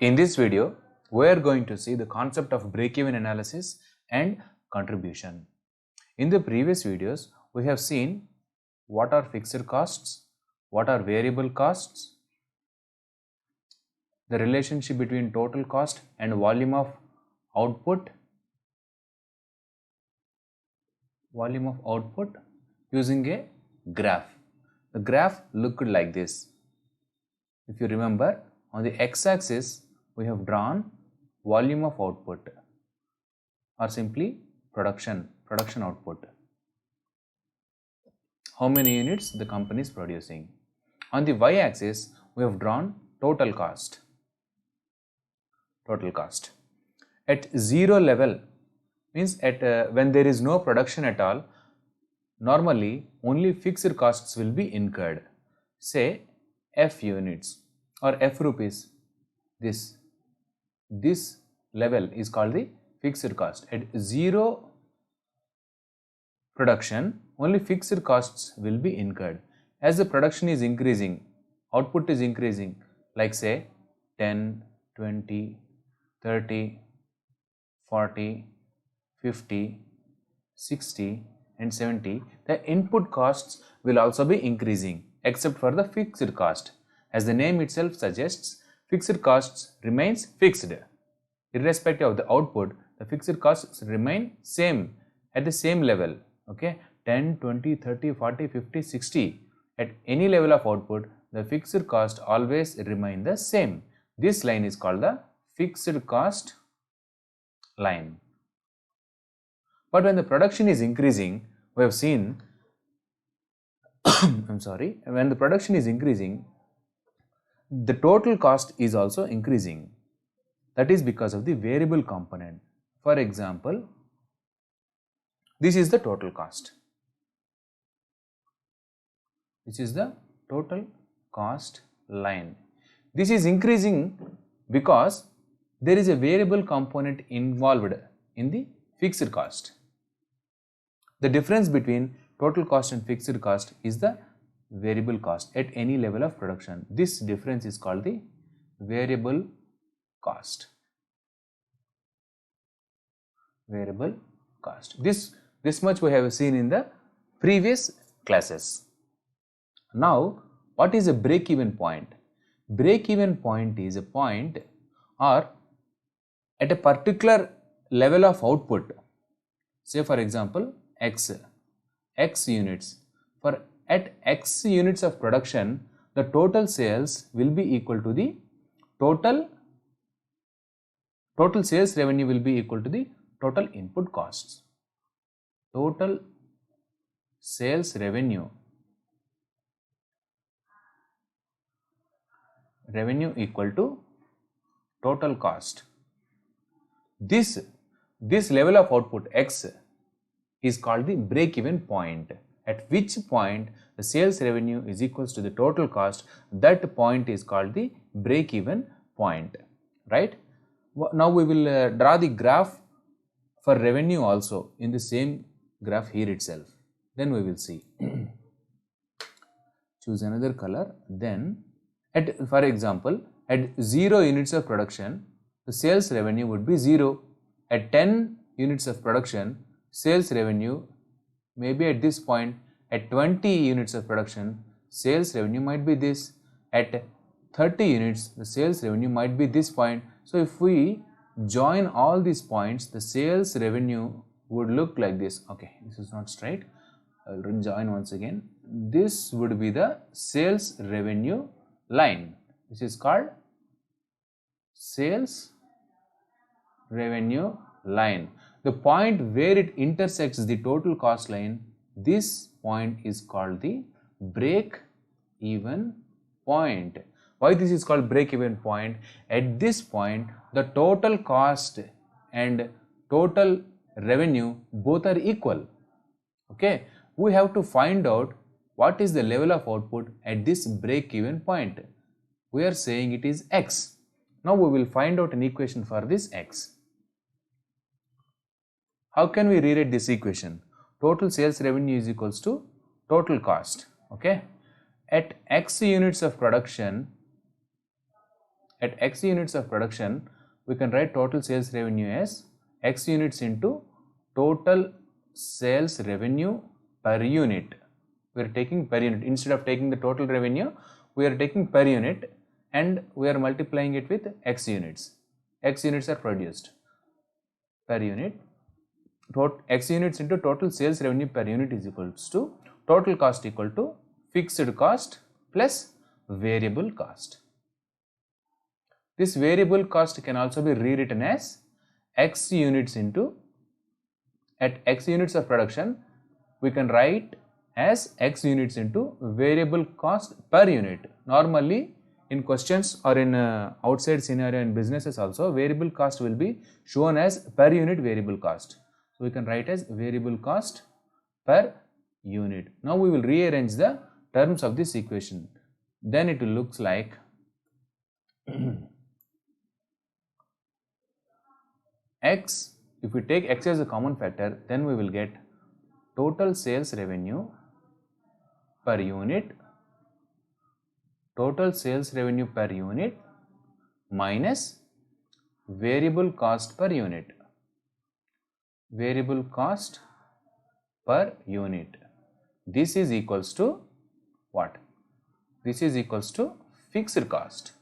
In this video, we are going to see the concept of break-even analysis and contribution. In the previous videos, we have seen what are fixed costs, what are variable costs, the relationship between total cost and volume of output, using a graph. The graph looked like this. If you remember, on the x-axis we have drawn volume of output or simply production output. How many units the company is producing. On the y-axis we have drawn total cost. At zero level means at when there is no production at all, normally only fixed costs will be incurred. Say F units or F rupees. This level is called the fixed cost. At zero production, only fixed costs will be incurred. As the production is increasing, output is increasing, like say 10, 20, 30, 40, 50, 60 and 70, the input costs will also be increasing except for the fixed cost. As the name itself suggests, fixed costs remains fixed. Irrespective of the output, the fixed costs remain same at the same level. Okay, 10, 20, 30, 40, 50, 60. At any level of output, the fixed cost always remain the same. This line is called the fixed cost line. But when the production is increasing, we have seen when the production is increasing, the total cost is also increasing. That is because of the variable component. For example, this is the total cost. This is the total cost line. This is increasing because there is a variable component involved in the fixed cost. The difference between total cost and fixed cost is the variable cost at any level of production. This difference is called the variable cost. This much we have seen in the previous classes. Now, what is a break-even point? Break-even point is a point or at a particular level of output. Say for example, X units. For at X units of production, the total sales will be equal to the total sales revenue will be equal to the total input costs. Total sales revenue equal to total cost. This level of output X is called the break-even point, at which point the sales revenue is equals to the total cost. That point is called the break-even point, right? Now we will draw the graph for revenue also in the same graph here itself. Then we will see. Choose another color. Then for example, at 0 units of production, the sales revenue would be 0. At 10 units of production, sales revenue may be at this point. At 20 units of production, sales revenue might be this. At 30 units, the sales revenue might be this point. So if we join all these points, the sales revenue would look like this. Okay, this is not straight. I will join once again. This would be the sales revenue line. This is called sales revenue line. The point where it intersects the total cost line, this point is called the break-even point. Why this is called break-even point? At this point, the total cost and total revenue both are equal. Okay, we have to find out what is the level of output at this break-even point. We are saying it is X. Now we will find out an equation for this X. How can we rewrite this equation? Total sales revenue is equals to total cost. Okay, at X units of production, At x units of production, we can write total sales revenue as x units into total sales revenue per unit. We are taking per unit. Instead of taking the total revenue, we are taking per unit and we are multiplying it with x units. X units are produced per unit. X units into total sales revenue per unit is equals to total cost equal to fixed cost plus variable cost. This variable cost can also be rewritten as x units into, at x units of production, we can write as x units into variable cost per unit. Normally in questions or in outside scenario in businesses also, variable cost will be shown as per unit variable cost. So we can write as variable cost per unit. Now we will rearrange the terms of this equation. Then it looks like x, if we take x as a common factor, then we will get total sales revenue per unit, total sales revenue per unit minus variable cost per unit, variable cost per unit. This is equals to what? This is equals to fixed cost.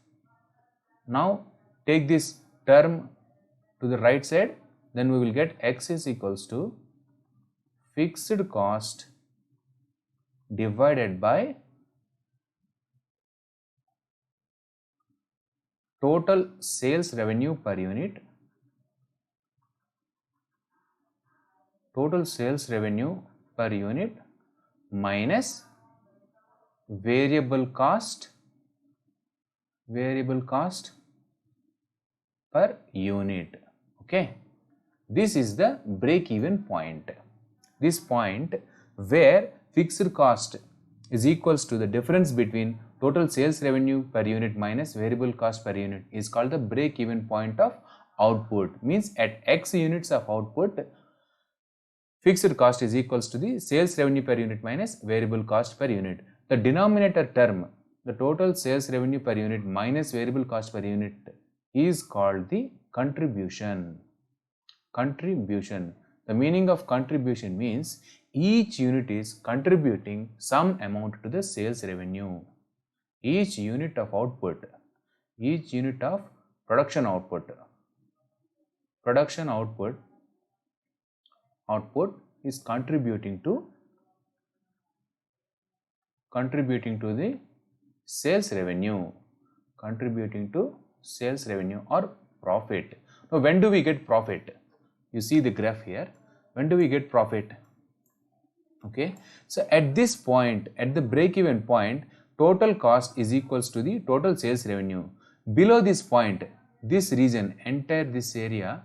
Now take this term to the right side, then we will get x is equals to fixed cost divided by total sales revenue per unit, total sales revenue per unit minus variable cost per unit. Okay, this is the break-even point. This point where fixed cost is equals to the difference between total sales revenue per unit minus variable cost per unit is called the break-even point of output. Means at x units of output, fixed cost is equals to the sales revenue per unit minus variable cost per unit. The denominator term, the total sales revenue per unit minus variable cost per unit, is called the contribution. Contribution. The meaning of contribution means each unit is contributing some amount to the sales revenue. Each unit of output, each unit of production output is contributing to the sales revenue, or profit. Now when do we get profit? You see the graph here. When do we get profit? Okay, so at this point, at the break-even point, total cost is equals to the total sales revenue. Below this point, this region, entire this area,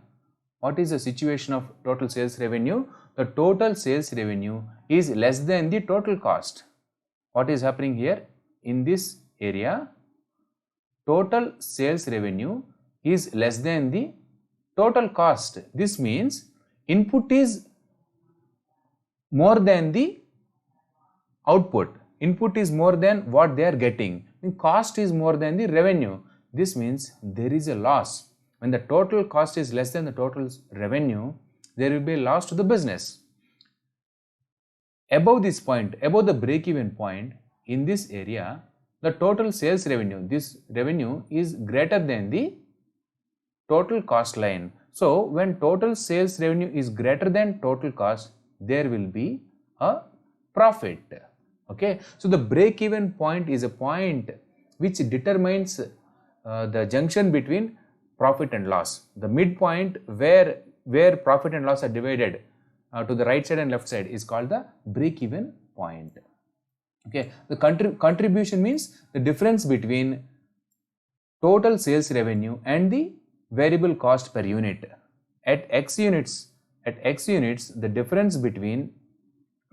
what is the situation of total sales revenue? The total sales revenue is less than the total cost. What is happening here? In this area, total sales revenue is less than the total cost. This means input is more than the output. Input is more than what they are getting. Cost is more than the revenue. This means there is a loss. When the total cost is less than the total revenue, there will be a loss to the business. Above this point, above the break-even point, in this area, the total sales revenue, this revenue is greater than the total cost line. So when total sales revenue is greater than total cost, there will be a profit. Okay, so the break-even point is a point which determines the junction between profit and loss. The midpoint where profit and loss are divided to the right side and left side is called the break-even point. Okay, the contribution means the difference between total sales revenue and the variable cost per unit. At x units, the difference between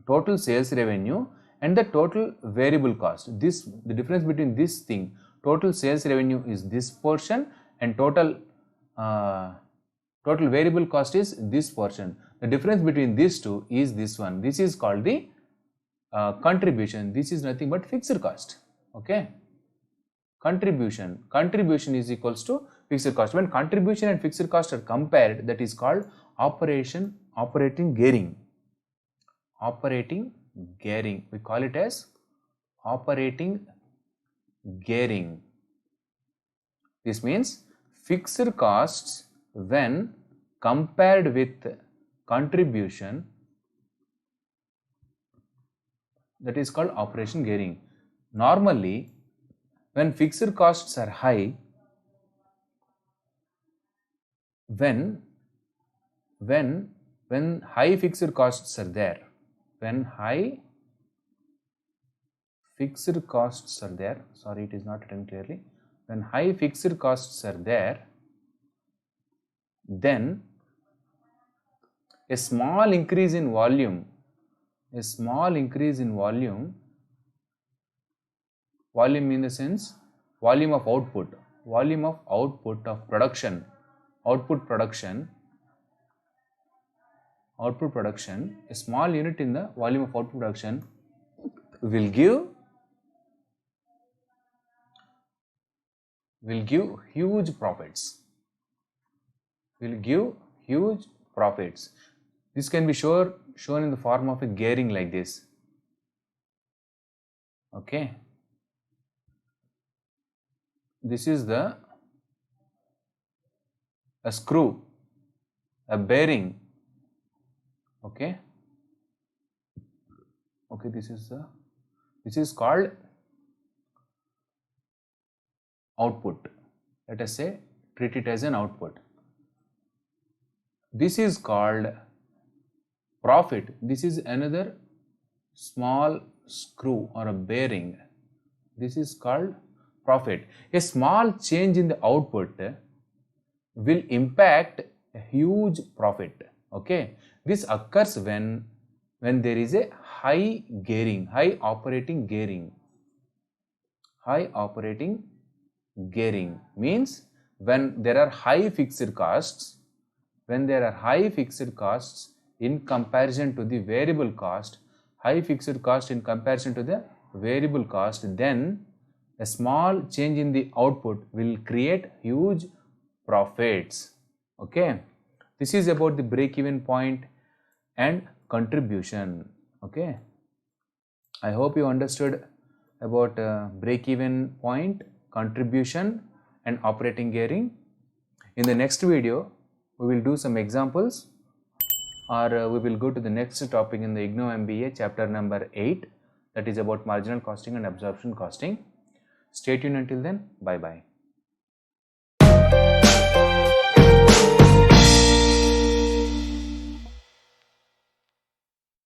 total sales revenue and the total variable cost. The difference between this thing, total sales revenue is this portion and total variable cost is this portion. The difference between these two is this one. This is called the contribution. This is nothing but fixed cost. Okay, contribution. Contribution is equals to fixed cost. When contribution and fixed cost are compared, that is called operating gearing. Operating gearing. We call it as operating gearing. This means fixed costs when compared with contribution, that is called operation gearing. Normally, when fixed costs are high, when high fixed costs are there, when high fixed costs are there, sorry, it is not written clearly. When high fixed costs are there, then a small increase in volume, volume in the sense volume of output of production, output production, a small unit in the volume of output production will give huge profits. This can be shown in the form of a gearing like this. Okay. This is a screw, a bearing. Okay. This is called output. Let us say, treat it as an output. This is called profit. This is another small screw or a bearing. This is called profit. A small change in the output will impact a huge profit. Okay. This occurs when there is a high gearing, high operating gearing. High operating gearing means when there are high fixed costs, in comparison to the variable cost, then a small change in the output will create huge profits. Okay. This is about the break-even point and contribution. Okay. I hope you understood about break-even point, contribution and operating gearing. In the next video, we will do some examples, or we will go to the next topic in the IGNOU MBA chapter number 8, that is about marginal costing and absorption costing. Stay tuned until then. Bye bye.